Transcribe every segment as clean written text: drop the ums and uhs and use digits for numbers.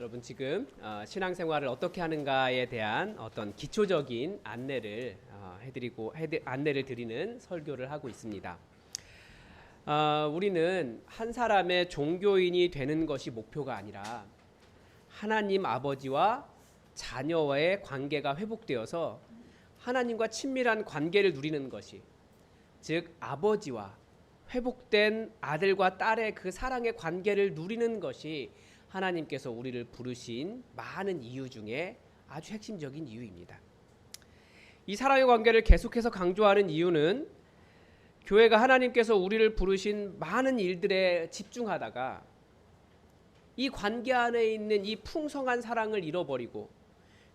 여러분 지금 신앙생활을 어떻게 하는가에 대한 어떤 기초적인 안내를 안내를 드리는 설교를 하고 있습니다. 우리는 한 사람의 종교인이 되는 것이 목표가 아니라 하나님 아버지와 자녀와의 관계가 회복되어서 하나님과 친밀한 관계를 누리는 것이, 즉 아버지와 회복된 아들과 딸의 그 사랑의 관계를 누리는 것이 하나님께서 우리를 부르신 많은 이유 중에 아주 핵심적인 이유입니다. 이 사랑의 관계를 계속해서 강조하는 이유는 교회가 하나님께서 우리를 부르신 많은 일들에 집중하다가 이 관계 안에 있는 이 풍성한 사랑을 잃어버리고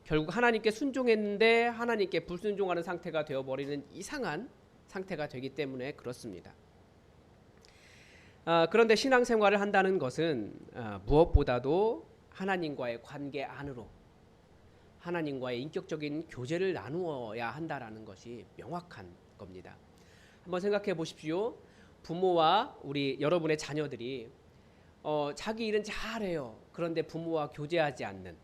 결국 하나님께 순종했는데 하나님께 불순종하는 상태가 되어버리는 이상한 상태가 되기 때문에 그렇습니다. 그런데 신앙생활을 한다는 것은 무엇보다도 하나님과의 관계 안으로 하나님과의 인격적인 교제를 나누어야 한다라는 것이 명확한 겁니다. 한번 생각해 보십시오. 부모와 여러분의 자녀들이 자기 일은 잘해요. 그런데 부모와 교제하지 않는,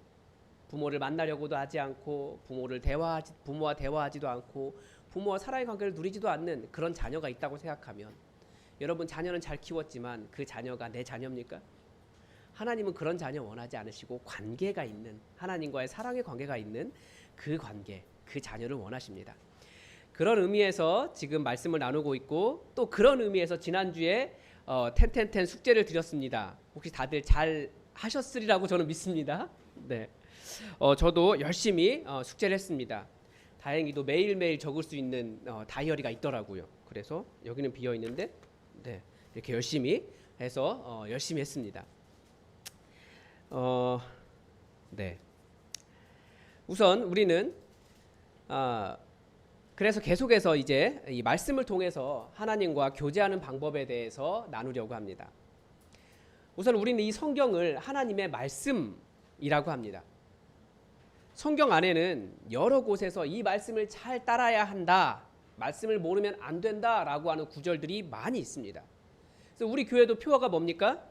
부모를 만나려고도 하지 않고 부모와 대화하지도 않고 부모와 사랑의 관계를 누리지도 않는 그런 자녀가 있다고 생각하면, 여러분 자녀는 잘 키웠지만 그 자녀가 내 자녀입니까? 하나님은 그런 자녀 원하지 않으시고 관계가 있는, 하나님과의 사랑의 관계가 있는 그 관계, 그 자녀를 원하십니다. 그런 의미에서 지금 말씀을 나누고 있고, 또 그런 의미에서 지난주에 텐텐텐 숙제를 드렸습니다. 혹시 다들 잘 하셨으리라고 저는 믿습니다. 네, 저도 열심히 숙제를 했습니다. 다행히도 매일매일 적을 수 있는 다이어리가 있더라고요. 그래서 여기는 비어 있는데 네, 이렇게 열심히 해서 열심히 했습니다. 네. 우선 우리는 그래서 계속해서 이제 이 말씀을 통해서 하나님과 교제하는 방법에 대해서 나누려고 합니다. 우선 우리는 이 성경을 하나님의 말씀이라고 합니다. 성경 안에는 여러 곳에서 이 말씀을 잘 따라야 한다, 말씀을 모르면 안 된다라고 하는 구절들이 많이 있습니다. 그래서 우리 교회도 표어가 뭡니까?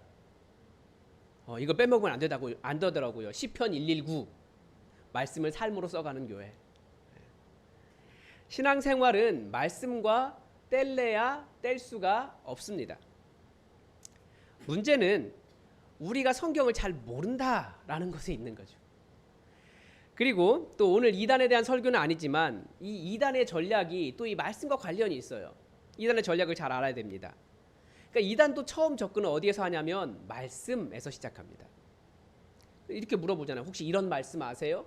이거 빼먹으면 안 되더라고요. 시편 119, 말씀을 삶으로 써가는 교회. 신앙생활은 말씀과 뗄래야 뗄 수가 없습니다. 문제는 우리가 성경을 잘 모른다라는 것에 있는 거죠. 그리고 또 오늘 2단에 대한 설교는 아니지만 이 2단의 전략이 또 이 말씀과 관련이 있어요. 2단의 전략을 잘 알아야 됩니다. 그러니까 2단도 처음 접근은 어디에서 하냐면 말씀에서 시작합니다. 이렇게 물어보잖아요. 혹시 이런 말씀 아세요?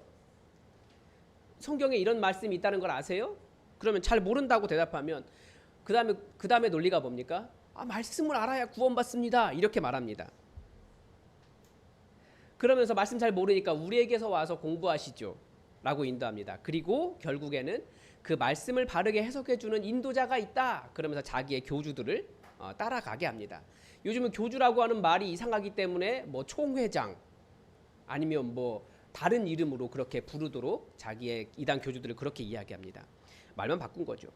성경에 이런 말씀이 있다는 걸 아세요? 그러면 잘 모른다고 대답하면 그 다음에 논리가 뭡니까? 말씀을 알아야 구원받습니다. 이렇게 말합니다. 그러면서 말씀 잘 모르니까 우리에게서 와서 공부하시죠 라고 인도합니다. 그리고 결국에는 그 말씀을 바르게 해석해주는 인도자가 있다 그러면서 자기의 교주들을 따라가게 합니다. 요즘은 교주라고 하는 말이 이상하기 때문에 뭐 총회장 아니면 뭐 다른 이름으로 그렇게 부르도록 자기의 이단 교주들을 그렇게 이야기합니다. 말만 바꾼 거죠.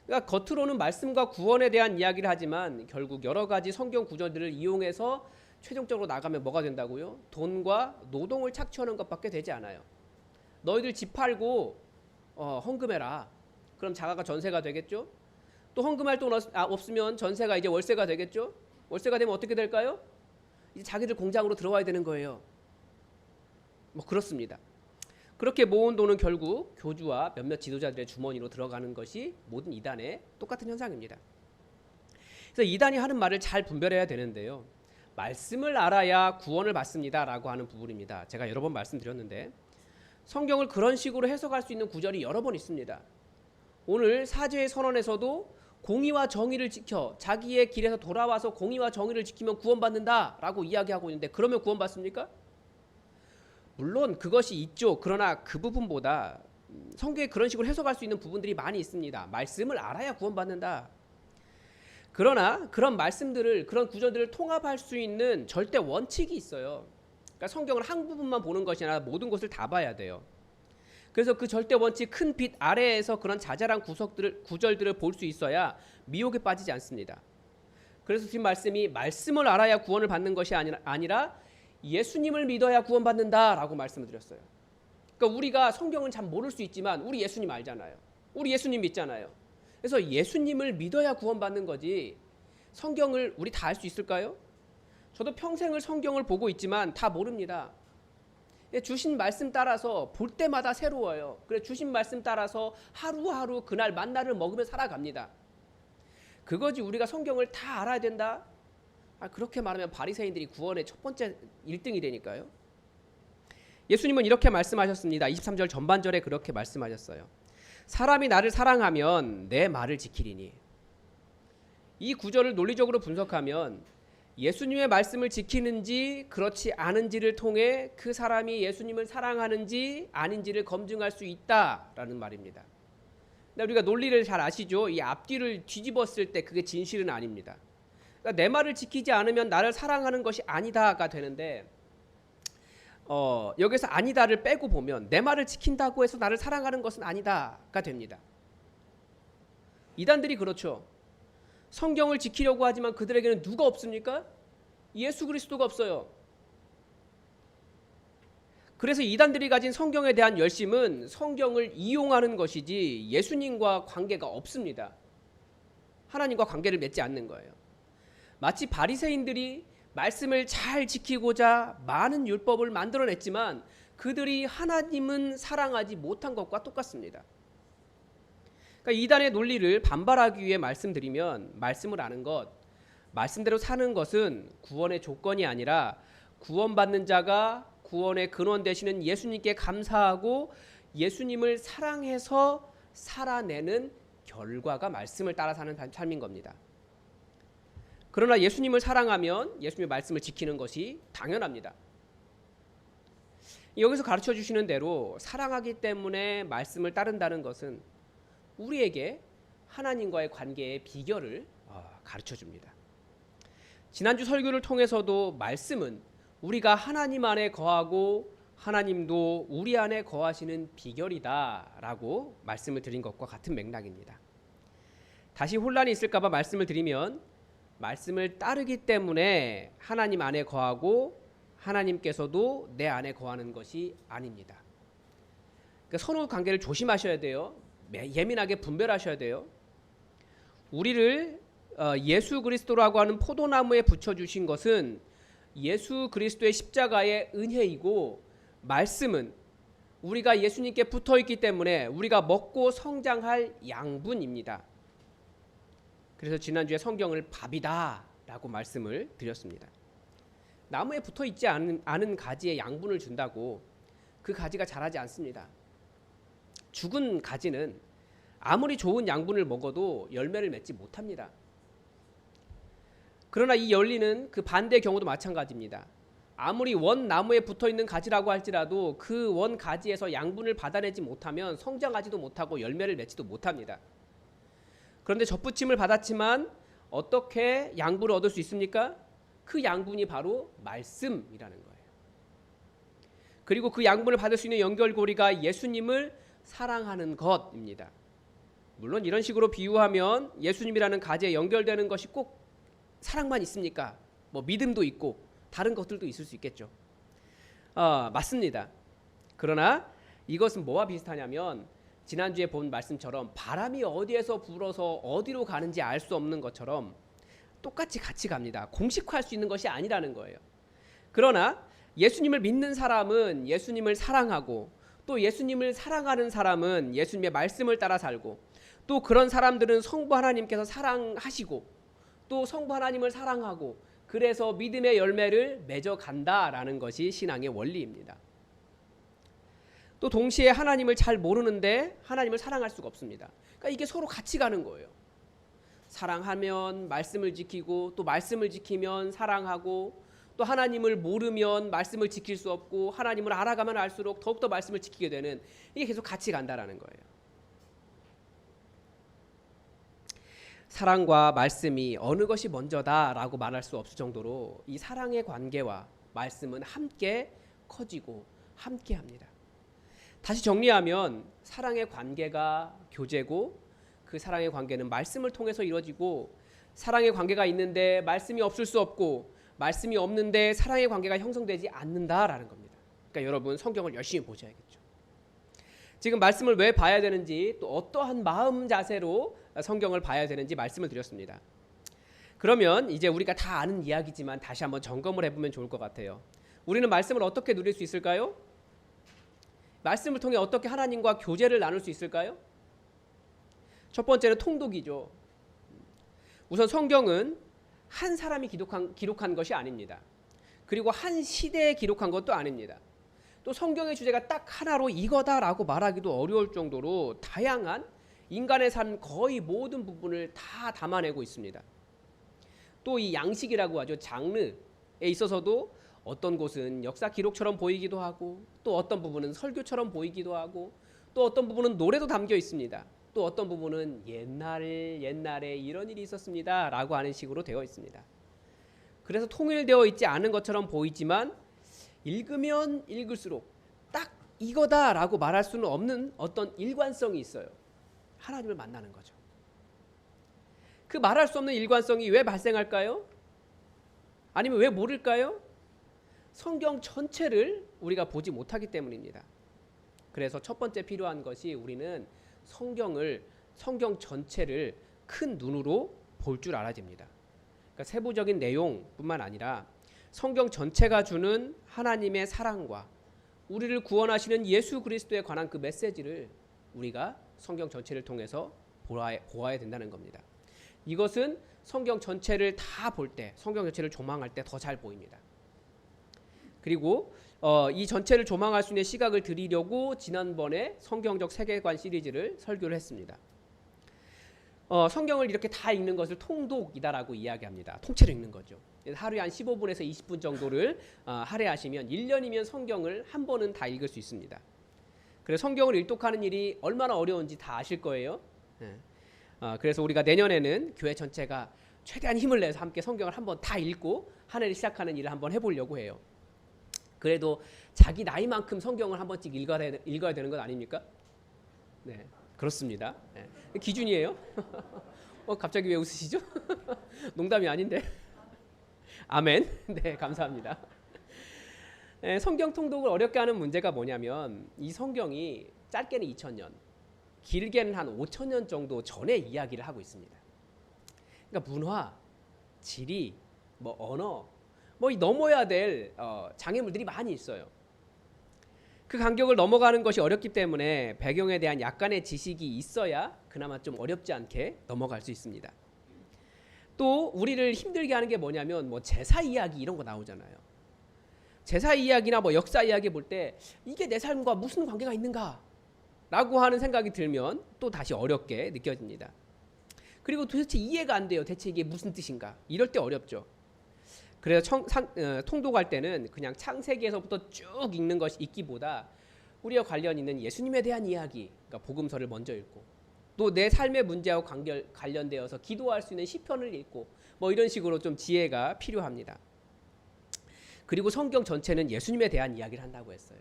그러니까 겉으로는 말씀과 구원에 대한 이야기를 하지만 결국 여러 가지 성경 구절들을 이용해서 최종적으로 나가면 뭐가 된다고요? 돈과 노동을 착취하는 것밖에 되지 않아요. 너희들 집 팔고 헌금해라. 그럼 자가가 전세가 되겠죠? 또 헌금할 돈 없으면 전세가 이제 월세가 되겠죠? 월세가 되면 어떻게 될까요? 이제 자기들 공장으로 들어와야 되는 거예요. 뭐 그렇습니다. 그렇게 모은 돈은 결국 교주와 몇몇 지도자들의 주머니로 들어가는 것이 모든 이단의 똑같은 현상입니다. 그래서 이단이 하는 말을 잘 분별해야 되는데요. 말씀을 알아야 구원을 받습니다 라고 하는 부분입니다. 제가 여러 번 말씀드렸는데 성경을 그런 식으로 해석할 수 있는 구절이 여러 번 있습니다. 오늘 사죄의 선언에서도 공의와 정의를 지켜 자기의 길에서 돌아와서 공의와 정의를 지키면 구원받는다 라고 이야기하고 있는데, 그러면 구원받습니까? 물론 그것이 있죠. 그러나 그 부분보다 성경에 그런 식으로 해석할 수 있는 부분들이 많이 있습니다. 말씀을 알아야 구원받는다. 그러나 그런 말씀들을, 그런 구절들을 통합할 수 있는 절대 원칙이 있어요. 그러니까 성경을 한 부분만 보는 것이 아니라 모든 것을 다 봐야 돼요. 그래서 그 절대 원칙 큰 빛 아래에서 그런 자잘한 구절들을 볼 수 있어야 미혹에 빠지지 않습니다. 그래서 지금 말씀이 말씀을 알아야 구원을 받는 것이 아니라 예수님을 믿어야 구원받는다라고 말씀을 드렸어요. 그러니까 우리가 성경은 잘 모를 수 있지만 우리 예수님 알잖아요. 우리 예수님 믿잖아요. 그래서 예수님을 믿어야 구원받는 거지 성경을 우리 다 알 수 있을까요? 저도 평생을 성경을 보고 있지만 다 모릅니다. 주신 말씀 따라서 볼 때마다 새로워요. 그래 주신 말씀 따라서 하루하루 그날 만나를 먹으며 살아갑니다. 그거지 우리가 성경을 다 알아야 된다? 그렇게 말하면 바리새인들이 구원의 첫 번째 1등이 되니까요. 예수님은 이렇게 말씀하셨습니다. 23절 전반절에 그렇게 말씀하셨어요. 사람이 나를 사랑하면 내 말을 지키리니. 이 구절을 논리적으로 분석하면 예수님의 말씀을 지키는지 그렇지 않은지를 통해 그 사람이 예수님을 사랑하는지 아닌지를 검증할 수 있다라는 말입니다. 근데 우리가 논리를 잘 아시죠? 이 앞뒤를 뒤집었을 때 그게 진실은 아닙니다. 그러니까 내 말을 지키지 않으면 나를 사랑하는 것이 아니다가 되는데 여기서 아니다를 빼고 보면 내 말을 지킨다고 해서 나를 사랑하는 것은 아니다가 됩니다. 이단들이 그렇죠. 성경을 지키려고 하지만 그들에게는 누가 없습니까? 예수 그리스도가 없어요. 그래서 이단들이 가진 성경에 대한 열심은 성경을 이용하는 것이지 예수님과 관계가 없습니다. 하나님과 관계를 맺지 않는 거예요. 마치 바리새인들이 말씀을 잘 지키고자 많은 율법을 만들어냈지만 그들이 하나님은 사랑하지 못한 것과 똑같습니다. 그러니까 이단의 논리를 반발하기 위해 말씀드리면 말씀을 아는 것, 말씀대로 사는 것은 구원의 조건이 아니라 구원받는 자가 구원의 근원 되시는 예수님께 감사하고 예수님을 사랑해서 살아내는 결과가 말씀을 따라 사는 삶인 겁니다. 그러나 예수님을 사랑하면 예수님의 말씀을 지키는 것이 당연합니다. 여기서 가르쳐 주시는 대로 사랑하기 때문에 말씀을 따른다는 것은 우리에게 하나님과의 관계의 비결을 가르쳐 줍니다. 지난주 설교를 통해서도 말씀은 우리가 하나님 안에 거하고 하나님도 우리 안에 거하시는 비결이다라고 말씀을 드린 것과 같은 맥락입니다. 다시 혼란이 있을까 봐 말씀을 드리면 말씀을 따르기 때문에 하나님 안에 거하고 하나님께서도 내 안에 거하는 것이 아닙니다. 그러니까 선후 관계를 조심하셔야 돼요. 예민하게 분별하셔야 돼요. 우리를 예수 그리스도라고 하는 포도나무에 붙여주신 것은 예수 그리스도의 십자가의 은혜이고 말씀은 우리가 예수님께 붙어있기 때문에 우리가 먹고 성장할 양분입니다. 그래서 지난주에 성경을 밥이다 라고 말씀을 드렸습니다. 나무에 붙어있지 않은 가지에 양분을 준다고 그 가지가 자라지 않습니다. 죽은 가지는 아무리 좋은 양분을 먹어도 열매를 맺지 못합니다. 그러나 이 열리는 그 반대의 경우도 마찬가지입니다. 아무리 원 나무에 붙어있는 가지라고 할지라도 그 원 가지에서 양분을 받아내지 못하면 성장하지도 못하고 열매를 맺지도 못합니다. 그런데 덧붙임을 받았지만 어떻게 양분을 얻을 수 있습니까? 그 양분이 바로 말씀이라는 거예요. 그리고 그 양분을 받을 수 있는 연결고리가 예수님을 사랑하는 것입니다. 물론 이런 식으로 비유하면 예수님이라는 가지에 연결되는 것이 꼭 사랑만 있습니까? 뭐 믿음도 있고 다른 것들도 있을 수 있겠죠. 맞습니다. 그러나 이것은 뭐와 비슷하냐면 지난주에 본 말씀처럼 바람이 어디에서 불어서 어디로 가는지 알 수 없는 것처럼 똑같이 같이 갑니다. 공식화할 수 있는 것이 아니라는 거예요. 그러나 예수님을 믿는 사람은 예수님을 사랑하고 또 예수님을 사랑하는 사람은 예수님의 말씀을 따라 살고 또 그런 사람들은 성부 하나님께서 사랑하시고 또 성부 하나님을 사랑하고 그래서 믿음의 열매를 맺어간다라는 것이 신앙의 원리입니다. 또 동시에 하나님을 잘 모르는데 하나님을 사랑할 수가 없습니다. 그러니까 이게 서로 같이 가는 거예요. 사랑하면 말씀을 지키고 또 말씀을 지키면 사랑하고 또 하나님을 모르면 말씀을 지킬 수 없고 하나님을 알아가면 알수록 더욱더 말씀을 지키게 되는 이게 계속 같이 간다라는 거예요. 사랑과 말씀이 어느 것이 먼저다라고 말할 수 없을 정도로 이 사랑의 관계와 말씀은 함께 커지고 함께 합니다. 다시 정리하면 사랑의 관계가 교제고 그 사랑의 관계는 말씀을 통해서 이루어지고 사랑의 관계가 있는데 말씀이 없을 수 없고 말씀이 없는데 사랑의 관계가 형성되지 않는다라는 겁니다. 그러니까 여러분 성경을 열심히 보셔야겠죠. 지금 말씀을 왜 봐야 되는지 또 어떠한 마음 자세로 성경을 봐야 되는지 말씀을 드렸습니다. 그러면 이제 우리가 다 아는 이야기지만 다시 한번 점검을 해보면 좋을 것 같아요. 우리는 말씀을 어떻게 누릴 수 있을까요? 말씀을 통해 어떻게 하나님과 교제를 나눌 수 있을까요? 첫 번째는 통독이죠. 우선 성경은 한 사람이 기록한 것이 아닙니다. 그리고 한 시대에 기록한 것도 아닙니다. 또 성경의 주제가 딱 하나로 이거다라고 말하기도 어려울 정도로 다양한 인간의 삶 거의 모든 부분을 다 담아내고 있습니다. 또 이 양식이라고 하죠. 장르에 있어서도 어떤 곳은 역사 기록처럼 보이기도 하고 또 어떤 부분은 설교처럼 보이기도 하고 또 어떤 부분은 노래도 담겨 있습니다. 또 어떤 부분은 옛날에 이런 일이 있었습니다 라고 하는 식으로 되어 있습니다. 그래서 통일되어 있지 않은 것처럼 보이지만 읽으면 읽을수록 딱 이거다라고 말할 수는 없는 어떤 일관성이 있어요. 하나님을 만나는 거죠. 그 말할 수 없는 일관성이 왜 발생할까요? 아니면 왜 모를까요? 성경 전체를 우리가 보지 못하기 때문입니다. 그래서 첫 번째 필요한 것이 우리는 성경 전체를 큰 눈으로 볼 줄 알아야 됩니다. 그러니까 세부적인 내용뿐만 아니라 성경 전체가 주는 하나님의 사랑과 우리를 구원하시는 예수 그리스도에 관한 그 메시지를 우리가 성경 전체를 통해서 보아야 된다는 겁니다. 이것은 성경 전체를 다 볼 때, 성경 전체를 조망할 때 더 잘 보입니다. 그리고 이 전체를 조망할 수 있는 시각을 드리려고 지난번에 성경적 세계관 시리즈를 설교를 했습니다. 성경을 이렇게 다 읽는 것을 통독이다라고 이야기합니다. 통째로 읽는 거죠. 하루에 한 15분에서 20분 정도를 할애하시면 1년이면 성경을 한 번은 다 읽을 수 있습니다. 그래서 성경을 일독하는 일이 얼마나 어려운지 다 아실 거예요. 그래서 우리가 내년에는 교회 전체가 최대한 힘을 내서 함께 성경을 한번 다 읽고 한 해를 시작하는 일을 한번 해보려고 해요. 그래도 자기 나이만큼 성경을 한 번씩 읽어야 되는 것 아닙니까? 네, 그렇습니다. 네. 기준이에요. 갑자기 왜 웃으시죠? 농담이 아닌데. 아멘. 네, 감사합니다. 네, 성경 통독을 어렵게 하는 문제가 뭐냐면 이 성경이 짧게는 2000년, 길게는 한 5000년 정도 전의 이야기를 하고 있습니다. 그러니까 문화, 지리, 언어, 넘어야 될 장애물들이 많이 있어요. 그 간격을 넘어가는 것이 어렵기 때문에 배경에 대한 약간의 지식이 있어야 그나마 좀 어렵지 않게 넘어갈 수 있습니다. 또 우리를 힘들게 하는 게 뭐냐면 제사 이야기 이런 거 나오잖아요. 제사 이야기나 역사 이야기 볼 때 이게 내 삶과 무슨 관계가 있는가? 라고 하는 생각이 들면 또 다시 어렵게 느껴집니다. 그리고 도대체 이해가 안 돼요. 대체 이게 무슨 뜻인가? 이럴 때 어렵죠. 그래서 통독할 때는 그냥 창세기에서부터 쭉 읽는 것이 읽기보다 우리와 관련 있는 예수님에 대한 이야기, 그러니까 복음서를 먼저 읽고 또 내 삶의 문제와 관련되어서 기도할 수 있는 시편을 읽고 이런 식으로 좀 지혜가 필요합니다. 그리고 성경 전체는 예수님에 대한 이야기를 한다고 했어요.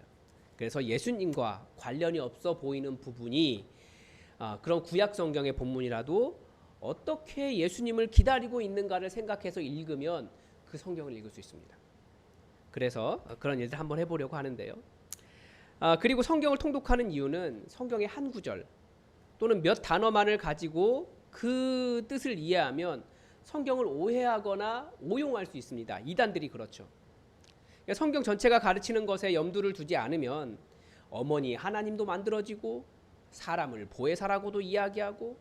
그래서 예수님과 관련이 없어 보이는 부분이 그런 구약 성경의 본문이라도 어떻게 예수님을 기다리고 있는가를 생각해서 읽으면 그 성경을 읽을 수 있습니다. 그래서 그런 일들 한번 해보려고 하는데요. 그리고 성경을 통독하는 이유는 성경의 한 구절 또는 몇 단어만을 가지고 그 뜻을 이해하면 성경을 오해하거나 오용할 수 있습니다. 이단들이 그렇죠. 성경 전체가 가르치는 것에 염두를 두지 않으면 어머니 하나님도 만들어지고 사람을 보혜사라고도 이야기하고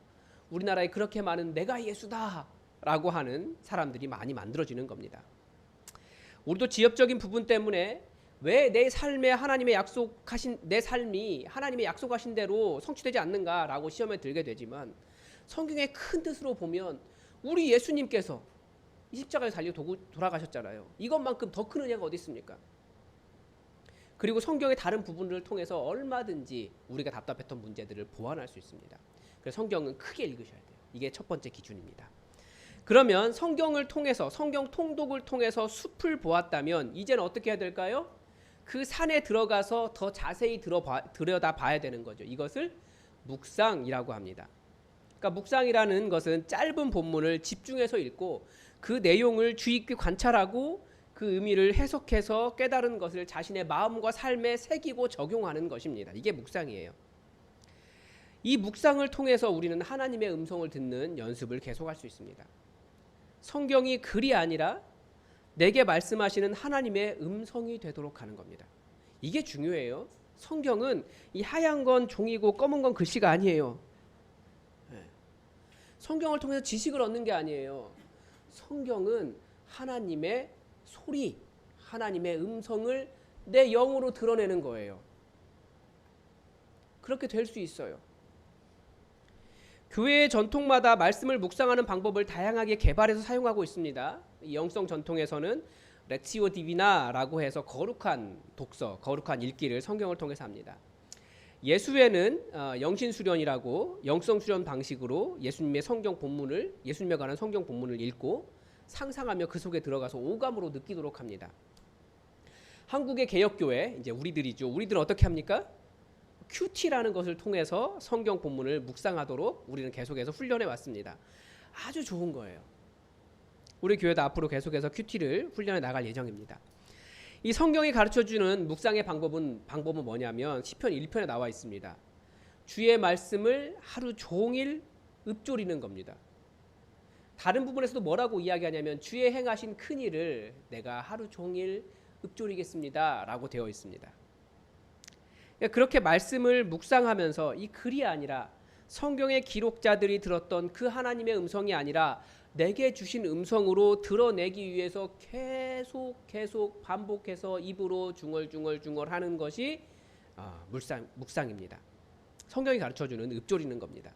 우리나라에 그렇게 많은 내가 예수다 라고 하는 사람들이 많이 만들어지는 겁니다. 우리도 지엽적인 부분 때문에 왜 내 삶에 하나님의 약속하신 내 삶이 하나님의 약속하신 대로 성취되지 않는가라고 시험에 들게 되지만 성경의 큰 뜻으로 보면 우리 예수님께서 이 십자가에 달려 돌아가셨잖아요. 이것만큼 더 큰 은혜가 어디 있습니까? 그리고 성경의 다른 부분을 통해서 얼마든지 우리가 답답했던 문제들을 보완할 수 있습니다. 그래서 성경은 크게 읽으셔야 돼요. 이게 첫 번째 기준입니다. 그러면 성경을 통해서 성경 통독을 통해서 숲을 보았다면 이제는 어떻게 해야 될까요? 그 산에 들어가서 더 자세히 들여다봐야 되는 거죠. 이것을 묵상이라고 합니다. 그러니까 묵상이라는 것은 짧은 본문을 집중해서 읽고 그 내용을 주의 깊게 관찰하고 그 의미를 해석해서 깨달은 것을 자신의 마음과 삶에 새기고 적용하는 것입니다. 이게 묵상이에요. 이 묵상을 통해서 우리는 하나님의 음성을 듣는 연습을 계속할 수 있습니다. 성경이 글이 아니라 내게 말씀하시는 하나님의 음성이 되도록 하는 겁니다. 이게 중요해요. 성경은 이 하얀 건 종이고 검은 건 글씨가 아니에요. 성경을 통해서 지식을 얻는 게 아니에요. 성경은 하나님의 소리, 하나님의 음성을 내 영으로 드러내는 거예요. 그렇게 될 수 있어요. 교회의 전통마다 말씀을 묵상하는 방법을 다양하게 개발해서 사용하고 있습니다. 이 영성 전통에서는 렉시오 디비나라고 해서 거룩한 독서, 거룩한 읽기를 성경을 통해서 합니다. 예수회는 영신수련이라고 영성수련 방식으로 예수님의 성경 본문을, 예수님에 관한 성경 본문을 읽고 상상하며 그 속에 들어가서 오감으로 느끼도록 합니다. 한국의 개혁교회, 이제 우리들이죠. 우리들은 어떻게 합니까? 큐티라는 것을 통해서 성경 본문을 묵상하도록 우리는 계속해서 훈련해 왔습니다. 아주 좋은 거예요. 우리 교회도 앞으로 계속해서 큐티를 훈련해 나갈 예정입니다. 이 성경이 가르쳐주는 묵상의 방법은 뭐냐면 시편 1편에 나와 있습니다. 주의 말씀을 하루 종일 읊조리는 겁니다. 다른 부분에서도 뭐라고 이야기하냐면 주의 행하신 큰 일을 내가 하루 종일 읊조리겠습니다 라고 되어 있습니다. 그렇게 말씀을 묵상하면서 이 글이 아니라 성경의 기록자들이 들었던 그 하나님의 음성이 아니라 내게 주신 음성으로 드러내기 위해서 계속 반복해서 입으로 중얼중얼 하는 것이 묵상입니다. 성경이 가르쳐주는 읊조리는 겁니다.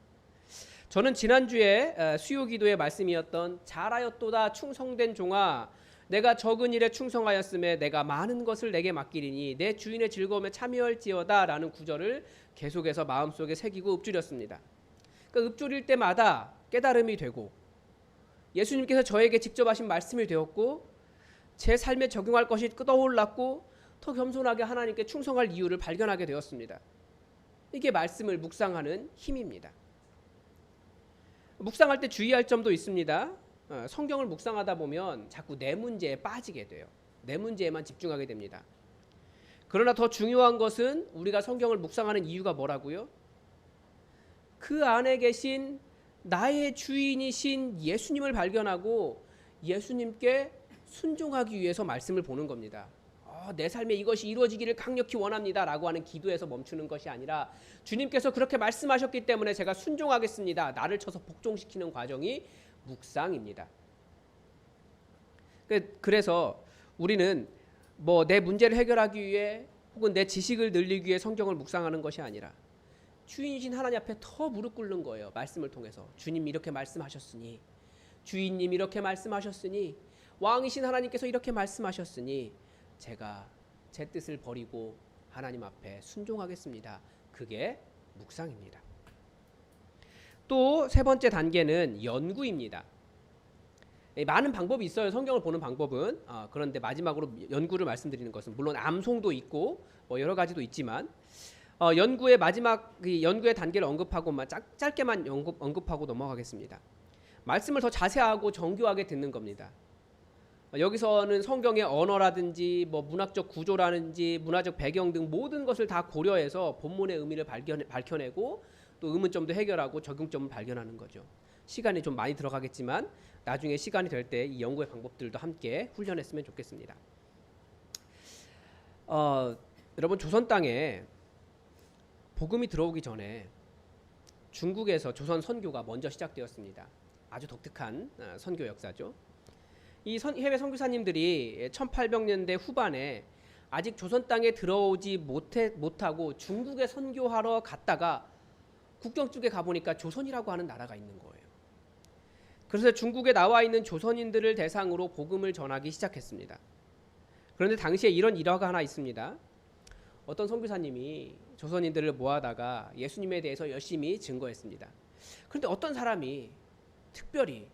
저는 지난주에 수요기도의 말씀이었던 잘하였도다 충성된 종아 내가 적은 일에 충성하였음에 내가 많은 것을 내게 맡기리니 내 주인의 즐거움에 참여할지어다 라는 구절을 계속해서 마음속에 새기고 읊조렸습니다. 그러니까 읊조릴 때마다 깨달음이 되고 예수님께서 저에게 직접 하신 말씀이 되었고 제 삶에 적용할 것이 떠올랐고 더 겸손하게 하나님께 충성할 이유를 발견하게 되었습니다. 이게 말씀을 묵상하는 힘입니다. 묵상할 때 주의할 점도 있습니다. 성경을 묵상하다 보면 자꾸 내 문제에 빠지게 돼요. 내 문제에만 집중하게 됩니다. 그러나 더 중요한 것은 우리가 성경을 묵상하는 이유가 뭐라고요? 그 안에 계신 나의 주인이신 예수님을 발견하고 예수님께 순종하기 위해서 말씀을 보는 겁니다. 내 삶에 이것이 이루어지기를 강력히 원합니다 라고 하는 기도에서 멈추는 것이 아니라 주님께서 그렇게 말씀하셨기 때문에 제가 순종하겠습니다. 나를 쳐서 복종시키는 과정이 묵상입니다. 그래서 우리는 내 문제를 해결하기 위해 혹은 내 지식을 늘리기 위해 성경을 묵상하는 것이 아니라 주인이신 하나님 앞에 더 무릎 꿇는 거예요. 말씀을 통해서 주님 이렇게 말씀하셨으니 주인님 이렇게 말씀하셨으니 왕이신 하나님께서 이렇게 말씀하셨으니 제가 제 뜻을 버리고 하나님 앞에 순종하겠습니다. 그게 묵상입니다. 또 세 번째 단계는 연구입니다. 많은 방법이 있어요. 성경을 보는 방법은. 그런데 마지막으로 연구를 말씀드리는 것은 물론 암송도 있고 여러 가지도 있지만 연구의 마지막 연구의 단계를 언급하고만 짧게만 언급하고 넘어가겠습니다. 말씀을 더 자세하고 정교하게 듣는 겁니다. 여기서는 성경의 언어라든지 문학적 구조라든지 문화적 배경 등 모든 것을 다 고려해서 본문의 의미를 밝혀내고 또 의문점도 해결하고 적용점을 발견하는 거죠. 시간이 좀 많이 들어가겠지만 나중에 시간이 될 때 이 연구의 방법들도 함께 훈련했으면 좋겠습니다. 여러분 조선 땅에 복음이 들어오기 전에 중국에서 조선 선교가 먼저 시작되었습니다. 아주 독특한 선교 역사죠. 이 해외 선교사님들이 1800년대 후반에 아직 조선 땅에 들어오지 못하고 중국에 선교하러 갔다가 국경 쪽에 가보니까 조선이라고 하는 나라가 있는 거예요. 그래서 중국에 나와 있는 조선인들을 대상으로 복음을 전하기 시작했습니다. 그런데 당시에 이런 일화가 하나 있습니다. 어떤 선교사님이 조선인들을 모아다가 예수님에 대해서 열심히 증거했습니다. 그런데 어떤 사람이 특별히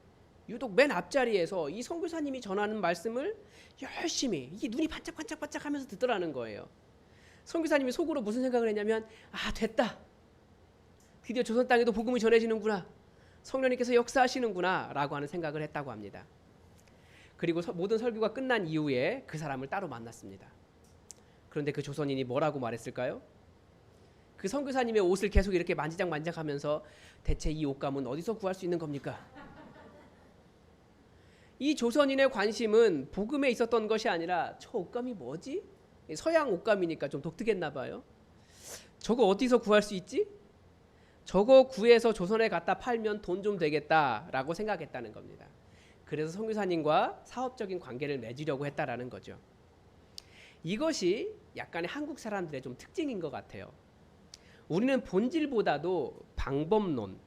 유독 맨 앞자리에서 이 선교사님이 전하는 말씀을 열심히 이게 눈이 반짝반짝반짝 하면서 듣더라는 거예요. 선교사님이 속으로 무슨 생각을 했냐면 됐다. 드디어 조선 땅에도 복음이 전해지는구나. 성령님께서 역사하시는구나 라고 하는 생각을 했다고 합니다. 그리고 모든 설교가 끝난 이후에 그 사람을 따로 만났습니다. 그런데 그 조선인이 뭐라고 말했을까요? 그 선교사님의 옷을 계속 이렇게 만지작만지작하면서 대체 이 옷감은 어디서 구할 수 있는 겁니까? 이 조선인의 관심은 복음에 있었던 것이 아니라 저 옷감이 뭐지? 서양 옷감이니까 좀 독특했나 봐요. 저거 어디서 구할 수 있지? 저거 구해서 조선에 갖다 팔면 돈 좀 되겠다라고 생각했다는 겁니다. 그래서 선교사님과 사업적인 관계를 맺으려고 했다라는 거죠. 이것이 약간의 한국 사람들의 좀 특징인 것 같아요. 우리는 본질보다도 방법론,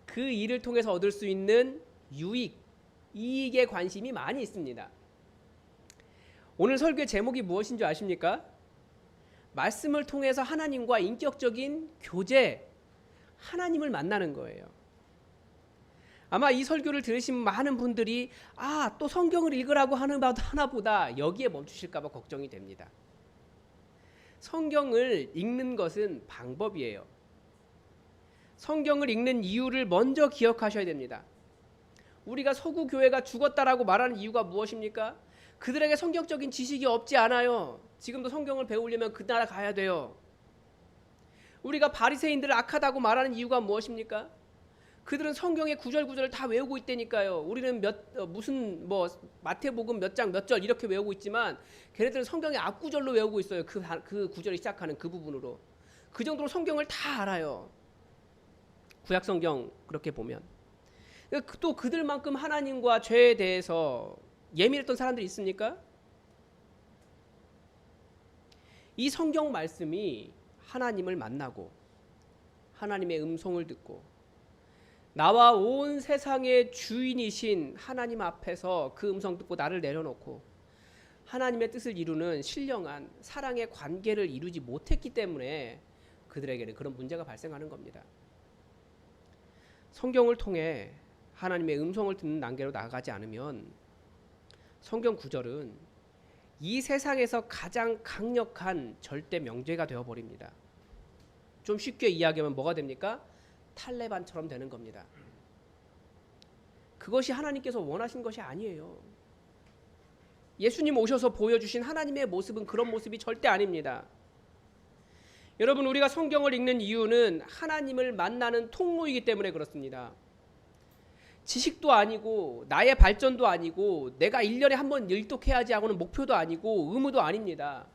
그 일을 통해서 얻을 수 있는 유익, 이익에 관심이 많이 있습니다. 오늘 설교의 제목이 무엇인 줄 아십니까? 말씀을 통해서 하나님과 인격적인 교제, 하나님을 만나는 거예요. 아마 이 설교를 들으신 많은 분들이 또 성경을 읽으라고 하나 보다 여기에 멈추실까 봐 걱정이 됩니다. 성경을 읽는 것은 방법이에요. 성경을 읽는 이유를 먼저 기억하셔야 됩니다. 우리가 서구 교회가 죽었다라고 말하는 이유가 무엇입니까? 그들에게 성경적인 지식이 없지 않아요. 지금도 성경을 배우려면 그 나라 가야 돼요. 우리가 바리새인들을 악하다고 말하는 이유가 무엇입니까? 그들은 성경의 구절구절을 다 외우고 있다니까요. 우리는 무슨 마태복음 몇 장 몇 절 이렇게 외우고 있지만 걔네들은 성경의 앞구절로 외우고 있어요. 그 구절이 시작하는 그 부분으로. 그 정도로 성경을 다 알아요. 구약 성경 그렇게 보면. 또 그들만큼 하나님과 죄에 대해서 예민했던 사람들이 있습니까? 이 성경 말씀이 하나님을 만나고 하나님의 음성을 듣고 나와 온 세상의 주인이신 하나님 앞에서 그 음성 듣고 나를 내려놓고 하나님의 뜻을 이루는 신령한 사랑의 관계를 이루지 못했기 때문에 그들에게는 그런 문제가 발생하는 겁니다. 성경을 통해 하나님의 음성을 듣는 단계로 나아가지 않으면 성경 구절은 이 세상에서 가장 강력한 절대 명제가 되어버립니다. 좀 쉽게 이야기하면 뭐가 됩니까? 탈레반처럼 되는 겁니다. 그것이 하나님께서 원하신 것이 아니에요. 예수님 오셔서 보여주신 하나님의 모습은 그런 모습이 절대 아닙니다. 여러분, 우리가 성경을 읽는 이유는 하나님을 만나는 통로이기 때문에 그렇습니다. 지식도 아니고 나의 발전도 아니고 내가 1년에 한 번 일독해야지 하고는 목표도 아니고 의무도 아닙니다.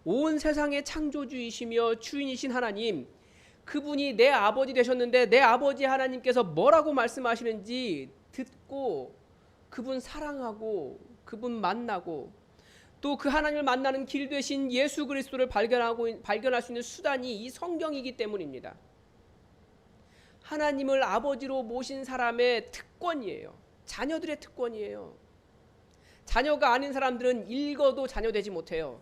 온 세상의 창조주이시며 주인이신 하나님, 그분이 내 아버지 되셨는데 내 아버지 하나님께서 뭐라고 말씀하시는지 듣고 그분 사랑하고 그분 만나고 또 그 하나님을 만나는 길 되신 예수 그리스도를 발견할 수 있는 수단이 이 성경이기 때문입니다. 하나님을 아버지로 모신 사람의 특권이에요. 자녀들의 특권이에요. 자녀가 아닌 사람들은 읽어도 자녀 되지 못해요.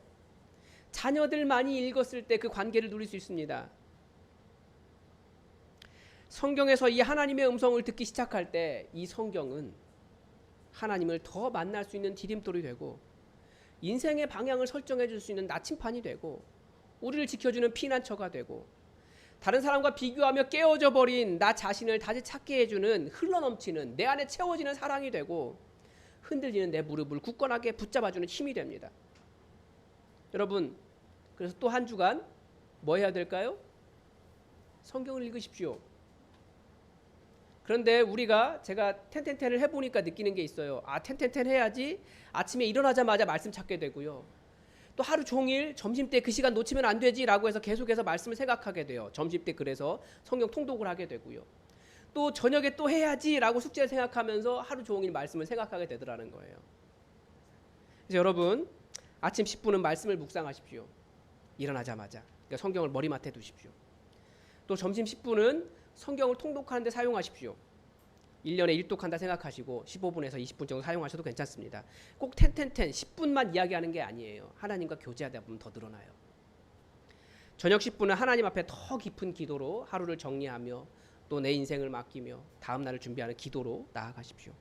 자녀들만이 읽었을 때 그 관계를 누릴 수 있습니다. 성경에서 이 하나님의 음성을 듣기 시작할 때 이 성경은 하나님을 더 만날 수 있는 디딤돌이 되고 인생의 방향을 설정해 줄 수 있는 나침판이 되고 우리를 지켜주는 피난처가 되고 다른 사람과 비교하며 깨어져 버린 나 자신을 다시 찾게 해주는 흘러넘치는 내 안에 채워지는 사랑이 되고 흔들리는 내 무릎을 굳건하게 붙잡아주는 힘이 됩니다. 여러분, 그래서 또 한 주간 뭐 해야 될까요? 성경을 읽으십시오. 그런데 제가 텐텐텐을 해보니까 느끼는 게 있어요. 텐텐텐 해야지 아침에 일어나자마자 말씀 찾게 되고요. 또 하루 종일 점심때 그 시간 놓치면 안 되지라고 해서 계속해서 말씀을 생각하게 돼요. 점심때 그래서 성경 통독을 하게 되고요. 또 저녁에 또 해야지라고 숙제를 생각하면서 하루 종일 말씀을 생각하게 되더라는 거예요. 그래서 여러분, 아침 10분은 말씀을 묵상하십시오. 일어나자마자. 그러니까 성경을 머리맡에 두십시오. 또 점심 10분은 성경을 통독하는 데 사용하십시오. 1년에 일독한다 생각하시고 15분에서 20분 정도 사용하셔도 괜찮습니다. 꼭 10분만 이야기하는 게 아니에요. 하나님과 교제하다 보면 더 늘어나요. 저녁 10분은 하나님 앞에 더 깊은 기도로 하루를 정리하며 또 내 인생을 맡기며 다음 날을 준비하는 기도로 나아가십시오.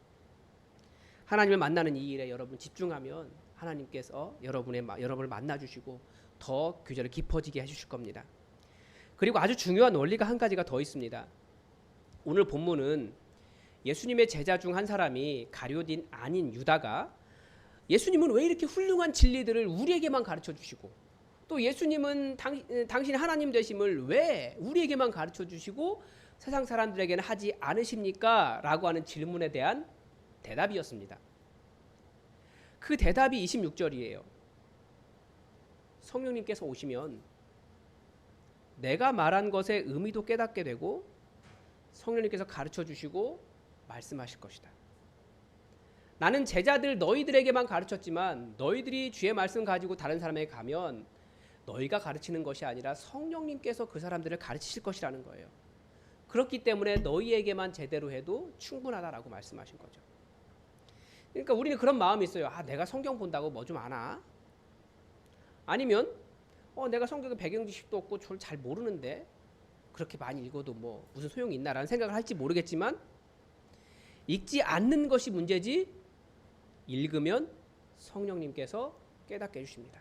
하나님을 만나는 이 일에 여러분 집중하면 하나님께서 여러분을 만나주시고 더 교제를 깊어지게 해주실 겁니다. 그리고 아주 중요한 원리가 한 가지가 더 있습니다. 오늘 본문은 예수님의 제자 중 한 사람이 가룟 아닌 유다가 예수님은 왜 이렇게 훌륭한 진리들을 우리에게만 가르쳐 주시고 또 예수님은 당신이 하나님 되심을 왜 우리에게만 가르쳐 주시고 세상 사람들에게는 하지 않으십니까? 라고 하는 질문에 대한 대답이었습니다. 그 대답이 26절이에요. 성령님께서 오시면 내가 말한 것의 의미도 깨닫게 되고 성령님께서 가르쳐 주시고 말씀하실 것이다. 나는 제자들 너희들에게만 가르쳤지만 너희들이 주의 말씀 가지고 다른 사람에게 가면 너희가 가르치는 것이 아니라 성령님께서 그 사람들을 가르치실 것이라는 거예요. 그렇기 때문에 너희에게만 제대로 해도 충분하다라고 말씀하신 거죠. 그러니까 우리는 그런 마음이 있어요. 내가 성경 본다고 뭐 좀 아나? 아니면 내가 성경에 배경 지식도 없고 저를 잘 모르는데 그렇게 많이 읽어도 뭐 무슨 소용이 있나라는 생각을 할지 모르겠지만 읽지 않는 것이 문제지 읽으면 성령님께서 깨닫게 해주십니다.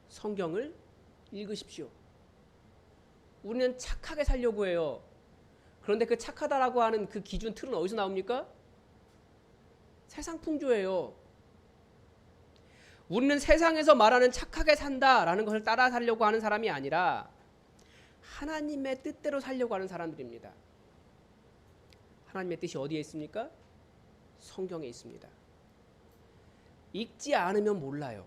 성경을 읽으십시오. 우리는 착하게 살려고 해요. 그런데 그 착하다라고 하는 그 기준 틀은 어디서 나옵니까? 세상 풍조예요. 우리는 세상에서 말하는 착하게 산다라는 것을 따라 살려고 하는 사람이 아니라 하나님의 뜻대로 살려고 하는 사람들입니다. 하나님의 뜻이 어디에 있습니까? 성경에 있습니다. 읽지 않으면 몰라요.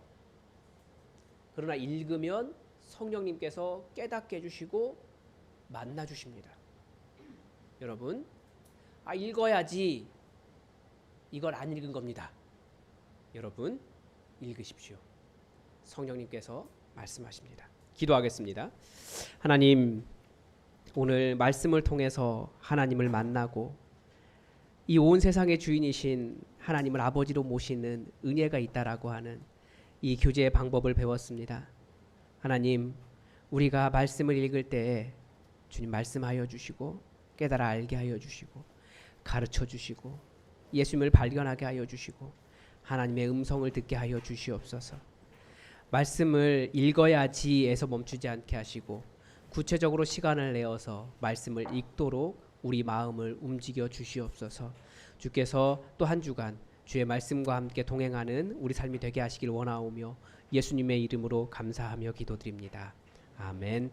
그러나 읽으면 성령님께서 깨닫게 해주시고 만나주십니다. 여러분, 읽어야지 이걸 안 읽은 겁니다. 여러분, 읽으십시오. 성령님께서 말씀하십니다. 기도하겠습니다. 하나님, 오늘 말씀을 통해서 하나님을 만나고 이 온 세상의 주인이신 하나님을 아버지로 모시는 은혜가 있다라고 하는 이 교제의 방법을 배웠습니다. 하나님, 우리가 말씀을 읽을 때에 주님 말씀하여 주시고 깨달아 알게 하여 주시고 가르쳐 주시고 예수님을 발견하게 하여 주시고 하나님의 음성을 듣게 하여 주시옵소서. 말씀을 읽어야지에서 멈추지 않게 하시고 구체적으로 시간을 내어서 말씀을 읽도록 우리 마음을 움직여 주시옵소서. 주께서 또 한 주간 주의 말씀과 함께 동행하는 우리 삶이 되게 하시길 원하오며 예수님의 이름으로 감사하며 기도드립니다. 아멘.